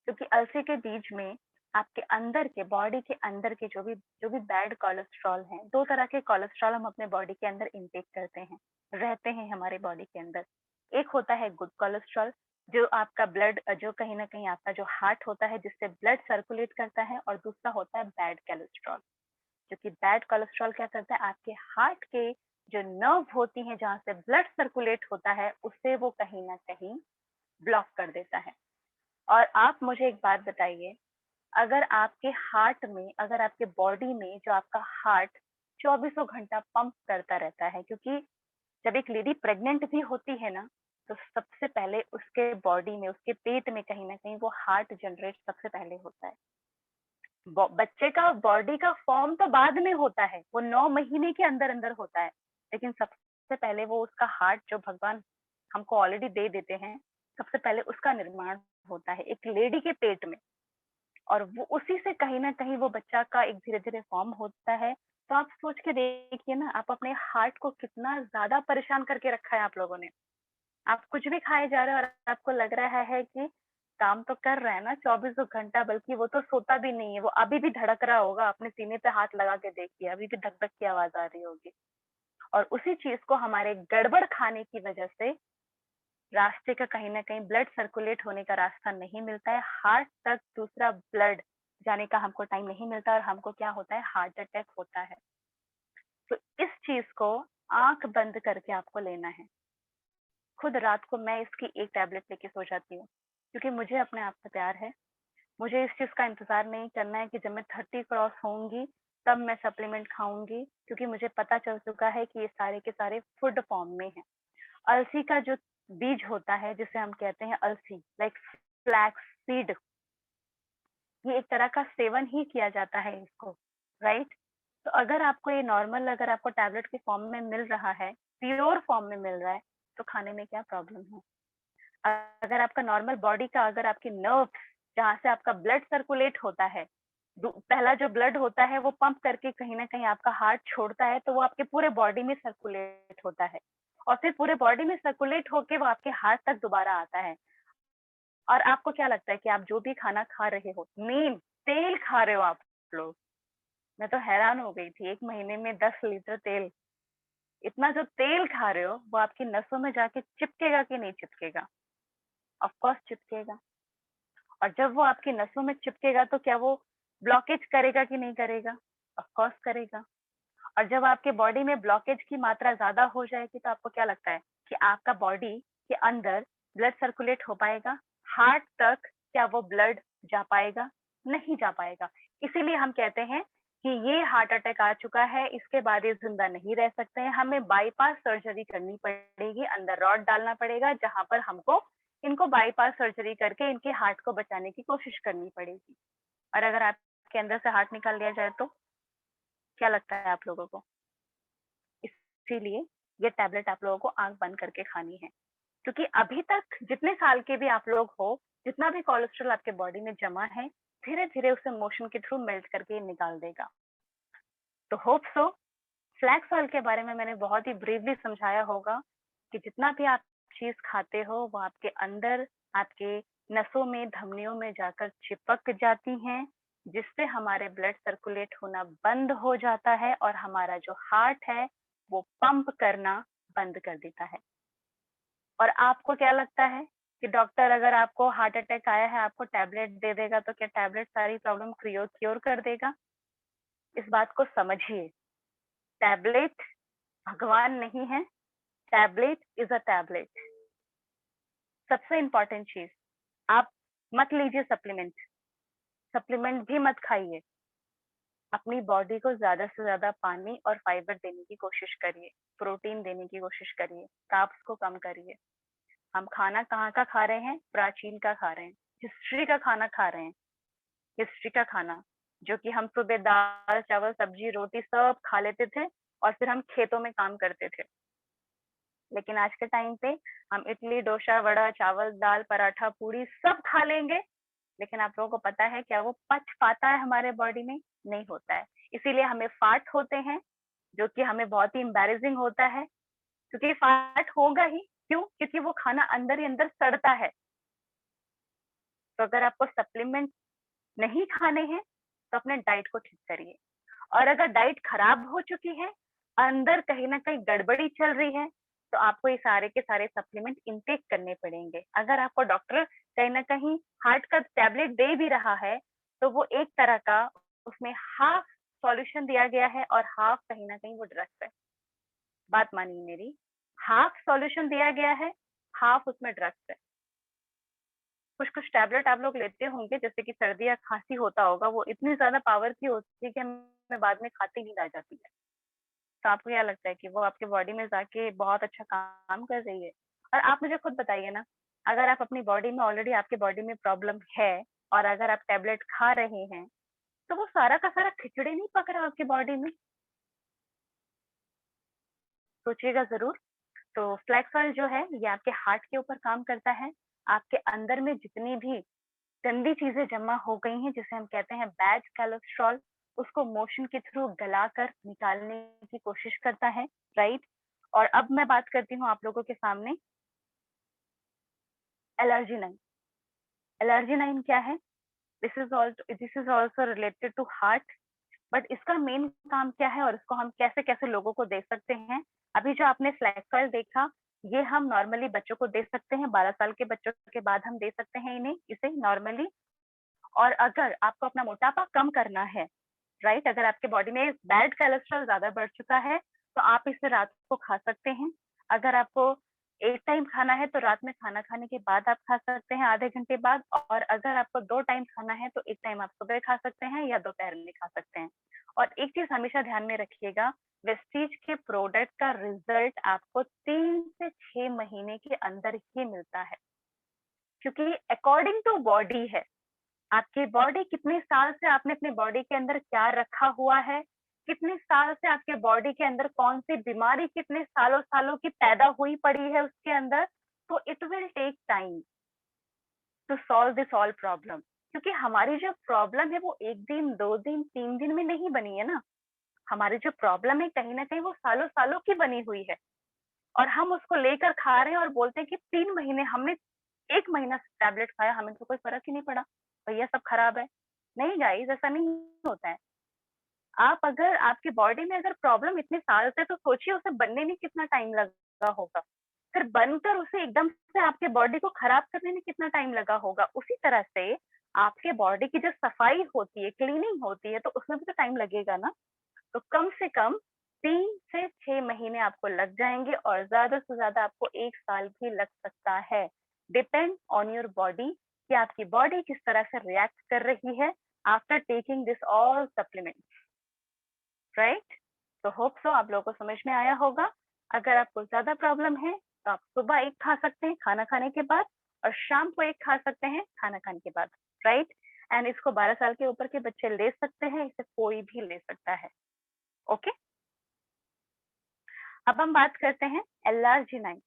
क्योंकि अलसी के बीज में आपके अंदर के बॉडी के अंदर के जो भी बैड कोलेस्ट्रॉल है, 2 तरह के कोलेस्ट्रॉल हम अपने बॉडी के अंदर इनटेक करते हैं, रहते हैं हमारे बॉडी के अंदर। एक होता है गुड कोलेस्ट्रॉल, जो आपका ब्लड, जो कहीं ना कहीं आपका जो हार्ट होता है, जिससे ब्लड सर्कुलेट करता है, और दूसरा होता है बैड कोलेस्ट्रॉल, जो कि बैड कोलेस्ट्रॉल क्या करता है, आपके हार्ट के जो नर्व होती हैं जहां से ब्लड सर्कुलेट होता है, उससे वो कहीं ना कहीं ब्लॉक कर देता है। और आप मुझे एक बात बताइए, अगर आपके हार्ट में, अगर आपके बॉडी में जो आपका हार्ट 2400 घंटा पंप करता रहता है, क्योंकि जब एक लेडी प्रेग्नेंट भी होती है ना, तो सबसे पहले उसके बॉडी में, उसके पेट में कहीं ना कहीं वो हार्ट जनरेट सबसे पहले होता है। बच्चे का बॉडी का फॉर्म तो बाद में होता है, वो 9 महीने के अंदर अंदर होता है, लेकिन सबसे पहले वो उसका हार्ट जो भगवान हमको ऑलरेडी दे देते हैं, सबसे पहले उसका निर्माण होता है एक लेडी के पेट में, और वो उसी से कहीं ना कहीं वो बच्चा का एक धीरे धीरे फॉर्म होता है। तो आप सोच के देखिए ना, आप अपने हार्ट को कितना ज्यादा परेशान करके रखा है आप लोगों ने। आप कुछ भी खाए जा रहे हो और आपको लग रहा है कि काम तो कर रहा है ना 2400 घंटा, बल्कि वो तो सोता भी नहीं है, वो अभी भी धड़क रहा होगा। अपने सीने पे हाथ लगा के देखिए, अभी भी धक धक की आवाज आ रही होगी। और उसी चीज को हमारे गड़बड़ खाने की वजह से रास्ते का कहीं ना कहीं ब्लड सर्कुलेट होने का रास्ता नहीं मिलता है, हार्ट तक दूसरा ब्लड जाने का हमको टाइम नहीं मिलता, और हमको क्या होता है, हार्ट अटैक होता है। तो इस चीज को आंख बंद करके आपको लेना है। खुद रात को मैं इसकी एक टैबलेट लेके सो जाती हूँ, क्योंकि मुझे अपने आप से प्यार है। मुझे इस चीज का इंतजार नहीं करना है कि जब मैं 30 क्रॉस होंगी तब मैं सप्लीमेंट खाऊंगी, क्योंकि मुझे पता चल चुका है कि ये सारे के सारे फूड फॉर्म में है। अलसी का जो बीज होता है, जिसे हम कहते हैं अलसी, लाइक फ्लैक्स सीड, ये एक तरह का सेवन ही किया जाता है इसको, राइट? तो अगर आपको ये नॉर्मल, अगर आपको टैबलेट के फॉर्म में मिल रहा है, प्योर फॉर्म में मिल रहा है, तो खाने में क्या प्रॉब्लम है? अगर आपका नॉर्मल बॉडी का, अगर आपकी नर्व जहाँ से आपका ब्लड सर्कुलेट होता है, पहला जो ब्लड होता है वो पंप करके कहीं ना कहीं आपका हार्ट छोड़ता है, तो वो आपके पूरे बॉडी में सर्कुलेट होता है, और फिर पूरे बॉडी में सर्कुलेट होके वो आपके हार्ट तक दोबारा आता है। और आपको क्या लगता है कि आप जो भी खाना खा रहे हो, मेन तेल खा रहे हो आप लोग। मैं तो हैरान हो गई थी, 1 महीने में 10 लीटर तेल। इतना जो तेल खा रहे हो वो आपकी नसों में जाके चिपकेगा कि नहीं चिपकेगा? Of course चिपकेगा। और जब वो आपकी नसों में चिपकेगा तो क्या वो ब्लॉकेज करेगा कि नहीं करेगा? ऑफ कोर्स करेगा। और जब आपके बॉडी में ब्लॉकेज की मात्रा ज्यादा हो जाएगी, तो आपको क्या लगता है कि आपका बॉडी के अंदर ब्लड सर्कुलेट हो पाएगा? हार्ट तक क्या वो ब्लड जा पाएगा? नहीं जा पाएगा। इसीलिए हम कहते हैं कि ये हार्ट अटैक आ चुका है, इसके बाद ये जिंदा नहीं रह सकते हैं, हमें बाईपास सर्जरी करनी पड़ेगी, अंदर रॉड डालना पड़ेगा, जहां पर हमको इनको बाईपास सर्जरी करके इनके हार्ट को बचाने की कोशिश करनी पड़ेगी। और अगर आपके अंदर से हार्ट निकाल लिया जाए तो क्या लगता है आप लोगों को? इसीलिए ये टैबलेट आप लोगों को आंख बंद करके खानी है, क्योंकि अभी तक जितने साल के भी आप लोग हो, जितना भी कोलेस्ट्रॉल आपके बॉडी में जमा है, धीरे धीरे उसे मोशन के थ्रू मेल्ट करके निकाल देगा। तो होप सो फ्लैक्स ऑयल के बारे में मैंने बहुत ही ब्रीफली समझाया होगा कि जितना भी आप चीज खाते हो वो आपके अंदर, आपके नसों में, धमनियों में जाकर चिपक जाती हैं, जिससे हमारे ब्लड सर्कुलेट होना बंद हो जाता है और हमारा जो हार्ट है वो पंप करना बंद कर देता है। और आपको क्या लगता है कि डॉक्टर अगर आपको हार्ट अटैक आया है आपको टैबलेट दे देगा तो क्या टैबलेट सारी प्रॉब्लम क्योर कर देगा? इस बात को समझिए। टैबलेट भगवान नहीं है, टैबलेट इज अ टैबलेट। सबसे इंपॉर्टेंट चीज, आप मत लीजिए सप्लीमेंट, सप्लीमेंट भी मत खाइए। अपनी बॉडी को ज्यादा से ज्यादा पानी और फाइबर देने की कोशिश करिए, प्रोटीन देने की कोशिश करिए, कार्ब्स को कम करिए। हम खाना कहाँ का खा रहे हैं? प्राचीन का खा रहे हैं, हिस्ट्री का खाना खा रहे हैं। हिस्ट्री का खाना जो कि हम सुबह दाल चावल सब्जी रोटी सब खा लेते थे और फिर हम खेतों में काम करते थे। लेकिन आज के टाइम पे हम इडली डोसा वड़ा चावल दाल पराठा पूरी सब खा लेंगे, लेकिन आप लोगों को पता है क्या वो पच पाता है हमारे बॉडी में? नहीं होता है। इसीलिए हमें फाट होते हैं, जो कि हमें बहुत ही एम्बैरेसिंग होता है, क्योंकि फाट होगा ही। क्यों? क्योंकि वो खाना अंदर ही अंदर सड़ता है। तो अगर आपको सप्लीमेंट नहीं खाने हैं तो अपने डाइट को ठीक करिए। और अगर डाइट खराब हो चुकी है, अंदर कहीं ना कहीं गड़बड़ी चल रही है, तो आपको ये सारे के सारे सप्लीमेंट इनटेक करने पड़ेंगे। अगर आपको डॉक्टर कहीं ना कहीं हार्ट का टैबलेट दे भी रहा है तो वो एक तरह का उसमें हाफ सॉल्यूशन दिया गया है और हाफ कहीं ना कहीं वो ड्रग्स है। बात मानिए मेरी, हाफ सॉल्यूशन दिया गया है, हाफ उसमें ड्रग्स है। कुछ कुछ टैबलेट आप लोग लेते होंगे, जैसे कि सर्दी या खांसी होता होगा, वो इतनी ज्यादा पावर की होती है कि हमें बाद में खाते नींद आ जाती है। तो आपको क्या लगता है कि वो आपके बॉडी में जाके बहुत अच्छा काम कर रही है? और आप मुझे खुद बताइए ना, अगर आप अपनी बॉडी में ऑलरेडी आपके बॉडी में प्रॉब्लम है और अगर आप टैबलेट खा रहे हैं तो वो सारा का सारा खिचड़ी नहीं पक रहा आपकी बॉडी में? सोचिएगा जरूर। तो फ्लैक्स ऑयल जो है ये आपके हार्ट के ऊपर काम करता है। आपके अंदर में जितनी भी गंदी चीजें जमा हो गई हैं, जिसे हम कहते हैं बैड कोलेस्ट्रॉल, उसको मोशन के थ्रू गलाकर निकालने की कोशिश करता है, राइट? और अब मैं बात करती हूँ आप लोगों के सामने एलर्जिनाइन। एलर्जिनाइन क्या है? This is also related to heart, but इसका मेन काम क्या है और इसको हम कैसे कैसे लोगों को दे सकते हैं? अभी जो आपने फ्लैक्स ऑयल देखा, ये हम नॉर्मली बच्चों को दे सकते हैं, 12 साल के बच्चों के बाद हम दे सकते हैं इन्हें इसे नॉर्मली। और अगर आपको अपना मोटापा कम करना है, राइट, अगर आपके बॉडी में बैड कोलेस्ट्रॉल ज्यादा बढ़ चुका है तो आप इसे रात को खा सकते हैं। अगर आपको एक टाइम खाना है तो रात में खाना खाने के बाद आप खा सकते हैं, आधे घंटे बाद। और अगर आपको 2 टाइम खाना है तो एक टाइम आप सुबह खा सकते हैं या दोपहर में खा सकते हैं। और एक चीज हमेशा ध्यान में रखिएगा, वेस्टीज के प्रोडक्ट का रिजल्ट आपको 3 से 6 महीने के अंदर ही मिलता है, क्योंकि अकॉर्डिंग टू बॉडी है। आपकी बॉडी कितने साल से आपने अपने बॉडी के अंदर क्या रखा हुआ है, कितने साल से आपके बॉडी के अंदर कौन सी बीमारी कितने सालों सालों की पैदा हुई पड़ी है उसके अंदर, तो it will take time to solve this all problem. क्योंकि हमारी जो प्रॉब्लम है वो 1 दिन 2 दिन 3 दिन में नहीं बनी है ना। हमारी जो प्रॉब्लम है कहीं ना कहीं वो सालों सालों की बनी हुई है, और हम उसको लेकर खा रहे हैं और बोलते हैं कि 3 महीने हमने 1 महीना टैबलेट खाया, हमें तो कोई फर्क ही नहीं पड़ा, भैया सब खराब है। नहीं गाइस, ऐसा नहीं होता है। आप अगर आपकी बॉडी में अगर प्रॉब्लम इतने साल से, तो सोचिए उसे बनने में कितना टाइम लगा होगा, फिर बनकर उसे एकदम से आपके बॉडी को खराब करने में कितना टाइम लगा होगा। उसी तरह से आपके बॉडी की जो सफाई होती है, क्लीनिंग होती है, तो उसमें भी तो टाइम लगेगा ना। तो कम से कम 3 से 6 महीने आपको लग जाएंगे और ज्यादा से ज्यादा आपको 1 साल भी लग सकता है। डिपेंड ऑन योर बॉडी कि आपकी बॉडी किस तरह से रिएक्ट कर रही है after taking this all supplement, right? तो होप सो आप लोगों को समझ में आया होगा। अगर आपको ज्यादा प्रॉब्लम है तो आप सुबह एक खा सकते हैं खाना खाने के बाद, और शाम को एक खा सकते हैं खाना खाने के बाद, राइट? एंड इसको 12 साल के ऊपर के बच्चे ले सकते हैं, इसे कोई भी ले सकता है। ओके, अब हम बात करते हैं एलआरजी 9।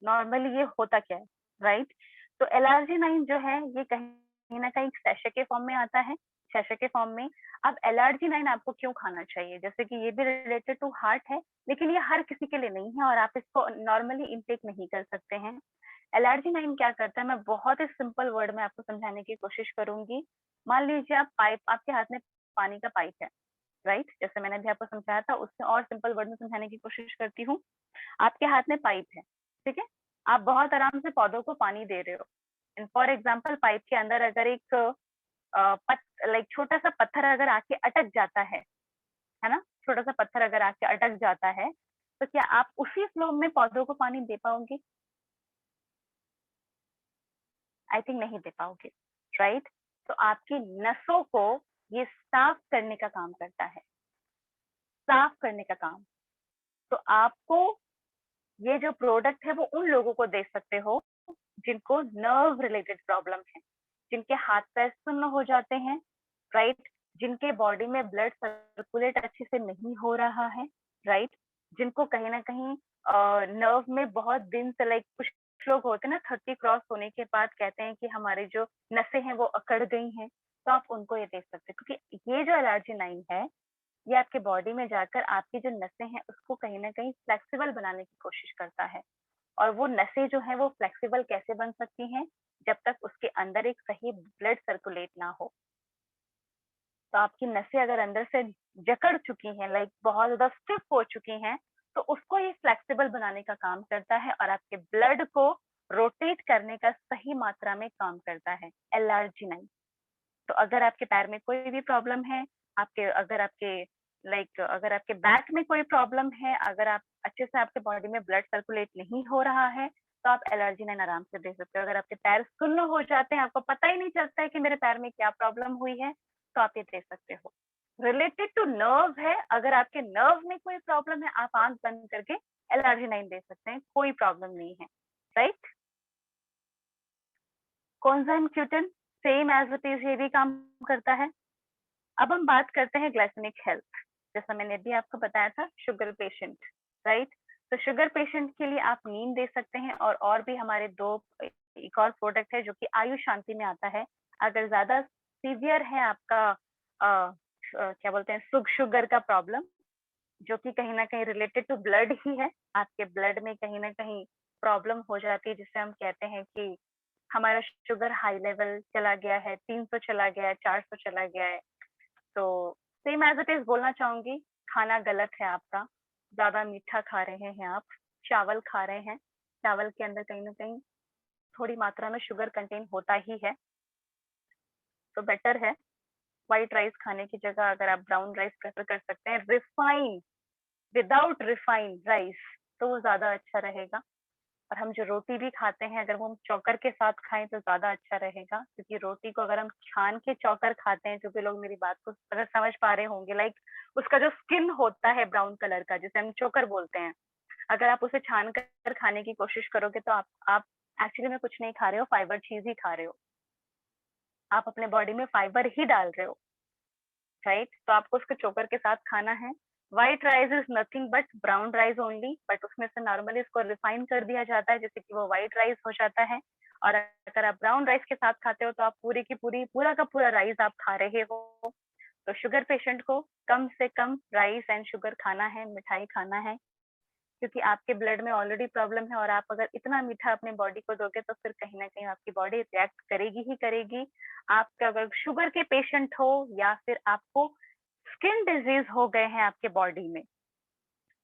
नॉर्मली ये होता क्या है, राइट? तो एलआरजी 9 जो है ये कहीं ना कहीं सैशे के फॉर्म में आता है। शैशे के फॉर्म में। अब LRG9 आपको क्यों खाना चाहिए, जैसे कि ये भी रिलेटेड टू हार्ट है, लेकिन ये हर किसी के लिए नहीं है और आप इसको नॉर्मली इनटेक नहीं कर सकते हैं। LRG9 क्या करता है, मैं बहुत ही सिंपल वर्ड में आपको समझाने की कोशिश करूंगी। मान लीजिए आप पाइप, आपके हाथ में पानी का पाइप है, राइट, जैसे मैंने भी आपको समझाया था, उससे और सिंपल वर्ड में समझाने की कोशिश करती हूँ। आपके हाथ में पाइप है, ठीक है, आप बहुत आराम से पौधों को पानी दे रहे हो। एंड फॉर एग्जाम्पल पाइप के अंदर अगर एक लाइक छोटा सा पत्थर अगर आके अटक जाता है ना, छोटा सा पत्थर अगर आके अटक जाता है, तो क्या आप उसी फ्लो में पौधों को पानी दे पाओगे? आई थिंक नहीं दे पाओगे, राइट। तो आपकी नसों को ये साफ करने का काम करता है, साफ करने का काम। तो आपको ये जो प्रोडक्ट है वो उन लोगों को दे सकते हो जिनको नर्व रिलेटेड प्रॉब्लम है, जिनके हाथ पैर सुन्न हो जाते हैं, राइट, जिनके बॉडी में ब्लड सर्कुलेट अच्छे से नहीं हो रहा है, राइट, जिनको कहीं ना कहीं नर्व में बहुत दिन से, लाइक कुछ लोग होते हैं ना 30 क्रॉस होने के बाद कहते हैं कि हमारी जो नसें हैं वो अकड़ गई हैं, तो आप उनको ये दे सकते हैं, क्योंकि ये जो LRG9 है ये आपके बॉडी में जाकर आपकी जो नसें हैं उसको कहीं ना कहीं फ्लेक्सिबल बनाने की कोशिश करता है। और वो नसें जो है वो फ्लेक्सिबल कैसे बन सकती हैं, जब तक उसके अंदर एक सही ब्लड सर्कुलेट ना हो। तो आपकी नसें अगर अंदर से जकड़ चुकी हैं, लाइक बहुत ज्यादा स्टिफ हो चुकी हैं, तो उसको ये फ्लेक्सिबल बनाने का काम करता है और आपके ब्लड को रोटेट करने का सही मात्रा में काम करता है LRG9। तो अगर आपके पैर में कोई भी प्रॉब्लम है, अगर आपके अगर आपके बैक में कोई प्रॉब्लम है, अगर आप अच्छे से आपके बॉडी में ब्लड सर्कुलेट नहीं हो रहा है, तो आप LRG9 आराम से दे सकते हो। अगर आपके पैर सुन्न हो जाते हैं, आपको पता ही नहीं चलता है कि मेरे पैर में क्या प्रॉब्लम हुई है, तो आप ये दे सकते हो। रिलेटेड टू नर्व है, अगर आपके नर्व में कोई प्रॉब्लम है, आप आंख बंद करके LRG9 दे सकते हैं, कोई प्रॉब्लम नहीं है, right. Coenzyme Q ten same as it is ये भी काम करता है। अब हम बात करते हैं ग्लाइसेमिक हेल्थ। जैसा मैंने भी आपको बताया था, शुगर पेशेंट, राइट। तो शुगर पेशेंट के लिए आप नीम दे सकते हैं, और भी हमारे दो एक और प्रोडक्ट है जो कि आयु शांति में आता है। अगर ज्यादा सीवियर है आपका क्या बोलते हैं शुगर का प्रॉब्लम, जो कि कहीं ना कहीं रिलेटेड टू ब्लड ही है, आपके ब्लड में कहीं ना कहीं प्रॉब्लम हो जाती है, जिससे हम कहते हैं कि हमारा शुगर हाई लेवल चला गया है, 300 चला गया है, 400 चला गया है। तो सेम एज इट इज बोलना चाहूंगी, खाना गलत है आपका, ज्यादा मीठा खा रहे हैं आप, चावल खा रहे हैं, चावल के अंदर कहीं ना कहीं थोड़ी मात्रा में शुगर कंटेन होता ही है। तो बेटर है व्हाइट राइस खाने की जगह अगर आप ब्राउन राइस प्रेफर कर सकते हैं, रिफाइन, विदाउट रिफाइन राइस, तो वो ज्यादा अच्छा रहेगा। और हम जो रोटी भी खाते हैं, अगर वो हम चौकर के साथ खाएं तो ज्यादा अच्छा रहेगा, क्योंकि रोटी को अगर हम छान के चौकर खाते हैं, जो भी लोग मेरी बात को अगर समझ पा रहे होंगे, लाइक उसका जो स्किन होता है ब्राउन कलर का, जिसे हम चोकर बोलते हैं, अगर आप उसे छान कर खाने की कोशिश करोगे तो आप एक्चुअली में कुछ नहीं खा रहे हो, फाइबर चीज ही खा रहे हो, आप अपने बॉडी में फाइबर ही डाल रहे हो, राइट। तो आपको उसको चोकर के साथ खाना है। White rice is nothing but brown rice only, but उसमें से नॉर्मली इसको रिफाइन कर दिया जाता है, जैसे कि वो व्हाइट राइस हो जाता है। और अगर आप ब्राउन राइस के साथ खाते हो तो आप पूरी की पूरी पूरा का पूरा राइस आप खा रहे हो। तो शुगर पेशेंट को कम से कम राइस एंड शुगर खाना है, मिठाई खाना है, क्योंकि आपके ब्लड में ऑलरेडी प्रॉब्लम है, और आप अगर इतना मीठा अपने बॉडी को दोगे तो फिर कहीं ना कहीं आपकी बॉडी रिएक्ट करेगी ही करेगी। आपका अगर शुगर के पेशेंट हो या फिर आपको स्किन डिजीज हो गए हैं आपके बॉडी में,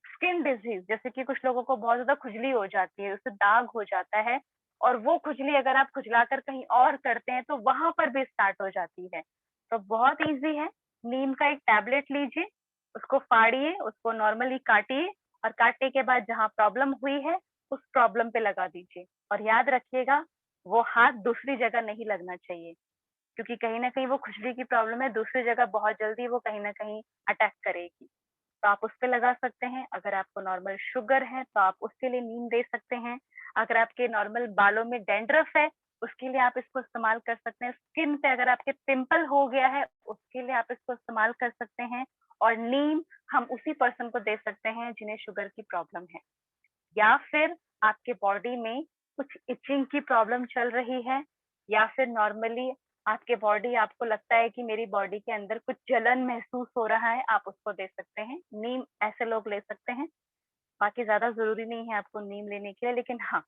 स्किन डिजीज जैसे कि कुछ लोगों को बहुत ज्यादा खुजली हो जाती है, उससे दाग हो जाता है, और वो खुजली अगर आप खुजलाकर कहीं और करते हैं तो वहां पर भी स्टार्ट हो जाती है। तो बहुत इजी है, नीम का एक टैबलेट लीजिए, उसको फाड़िए, उसको नॉर्मली काटिए, और काटने के बाद जहाँ प्रॉब्लम हुई है उस प्रॉब्लम पे लगा दीजिए। और याद रखिएगा, वो हाथ दूसरी जगह नहीं लगना चाहिए, क्योंकि कहीं ना कहीं वो खुजली की प्रॉब्लम है, दूसरी जगह बहुत जल्दी वो कहीं ना कहीं अटैक करेगी। तो आप उस पे लगा सकते हैं। अगर आपको नॉर्मल शुगर है तो आप उसके लिए नीम दे सकते हैं। अगर आपके नॉर्मल बालों में डैंड्रफ है, उसके लिए आप इसको इस्तेमाल कर सकते हैं। स्किन पे अगर आपके पिंपल हो गया है, उसके लिए आप इसको इस्तेमाल कर सकते हैं। और नीम हम उसी पर्सन को दे सकते हैं जिन्हें शुगर की प्रॉब्लम है, या फिर आपके बॉडी में कुछ इचिंग की प्रॉब्लम चल रही है, या फिर नॉर्मली आपके बॉडी आपको लगता है कि मेरी बॉडी के अंदर कुछ जलन महसूस हो रहा है, आप उसको दे सकते हैं। नीम ऐसे लोग ले सकते हैं, बाकी ज़्यादा ज़रूरी नहीं है आपको नीम लेने के लिए, लेकिन हाँ,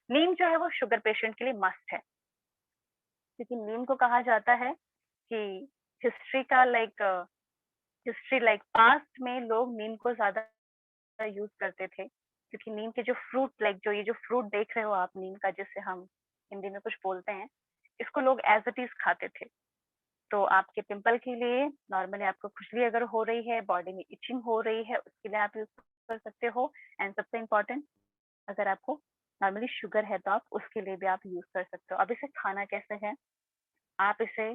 नीम जो है वो शुगर पेशेंट के लिए मस्ट है, क्योंकि नीम को कहा जाता है कि हिस्ट्री का हिस्ट्री पास्ट में लोग नीम को ज़्यादा यूज़ करते थे, क्योंकि नीम के जो फ्रूट जो ये जो फ्रूट देख रहे हो आप नीम का, जिसे हम हिंदी में कुछ बोलते हैं, इसको लोग एज़ इट इज़ खाते थे। तो आपके पिंपल के लिए नॉर्मली आपको खुजली अगर हो रही है, बॉडी में इचिंग हो रही है, उसके लिए आप यूज़ कर सकते हो। एंड सबसे इम्पोर्टेंट, अगर आपको नॉर्मली शुगर है तो आप उसके लिए भी आप यूज़ कर सकते हो। अब इसे खाना कैसे है? आप इसे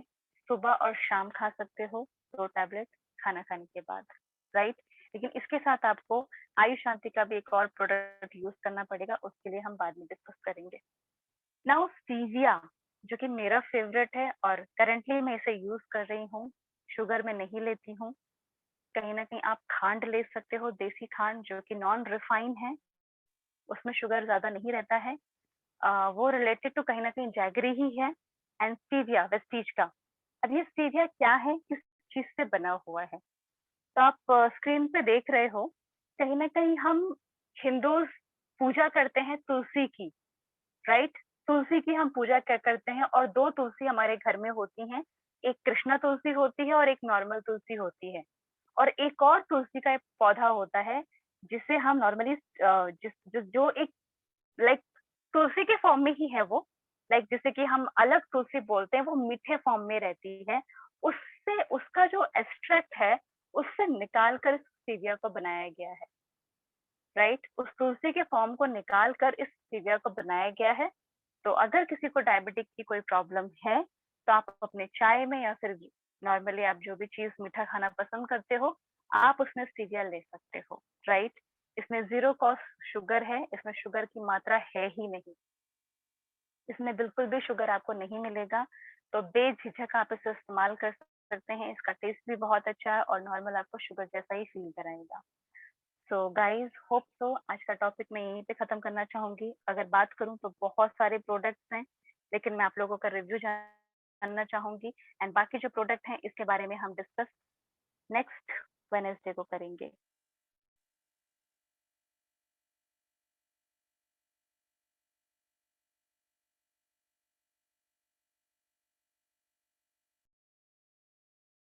सुबह और शाम खा सकते हो, 2 टैबलेट खाना खाने के बाद, राइट? लेकिन इसके साथ आपको आयुष शांति का भी एक और प्रोडक्ट यूज़ करना पड़ेगा, उसके लिए हम बाद में डिस्कस करेंगे। नाउ स्टीविया, जो कि मेरा फेवरेट है और करंटली मैं इसे यूज़ कर रही हूँ, शुगर मैं नहीं लेती हूँ। कहीं न कहीं आप खांड ले सकते हो, देसी खांड जो कि नॉन रिफाइन है, उसमें शुगर ज़्यादा नहीं रहता है। वो रिलेटेड टू कहीं न कहीं जैगरी ही है। एंड स्टीविया, वेस्टीज का। अब ये स्टीविया क्या है, किस चीज़ से बना हुआ है? तो आप स्क्रीन पे देख रहे हो, कहीं न कहीं हम हिंदूज़ पूजा करते हैं तुलसी की, राइट? तुलसी की हम पूजा क्या करते हैं, और 2 तुलसी हमारे घर में होती हैं। एक कृष्णा तुलसी होती है और एक नॉर्मल तुलसी होती है। और एक और तुलसी का एक पौधा होता है, जिसे हम नॉर्मली जिस जिस जो एक लाइक तुलसी के फॉर्म में ही है वो, जिसे कि हम अलग तुलसी बोलते हैं, वो मीठे फॉर्म में रहती है। उससे उसका जो एक्सट्रैक्ट है, उससे निकाल कर स्टीविया को बनाया गया है, राइट? उस तुलसी के फॉर्म को निकाल कर इस स्टीविया को बनाया गया है। तो अगर किसी को डायबिटिक की कोई प्रॉब्लम है, तो आप अपने चाय में या फिर नॉर्मली आप जो भी चीज़ मीठा खाना पसंद करते हो, आप उसमें स्टीविया ले सकते हो, राइट? इसमें ज़ीरो कॉस्ट शुगर है, इसमें शुगर की मात्रा है ही नहीं। इसमें बिल्कुल भी शुगर आपको नहीं मिलेगा, तो बेझिझक आप इसे इस्तेमाल कर सकते हैं। इसका टेस्ट भी बहुत अच्छा है और नॉर्मल आपको शुगर जैसा ही फ़ील कराएगा। सो गाइज़, होप सो आज का टॉपिक मैं यहीं पे ख़त्म करना चाहूँगी। अगर बात करूँ तो बहुत सारे प्रोडक्ट्स हैं, लेकिन मैं आप लोगों का रिव्यू जानना चाहूँगी। एंड बाकी जो प्रोडक्ट हैं इसके बारे में हम डिस्कस नेक्स्ट वेडनेसडे को करेंगे।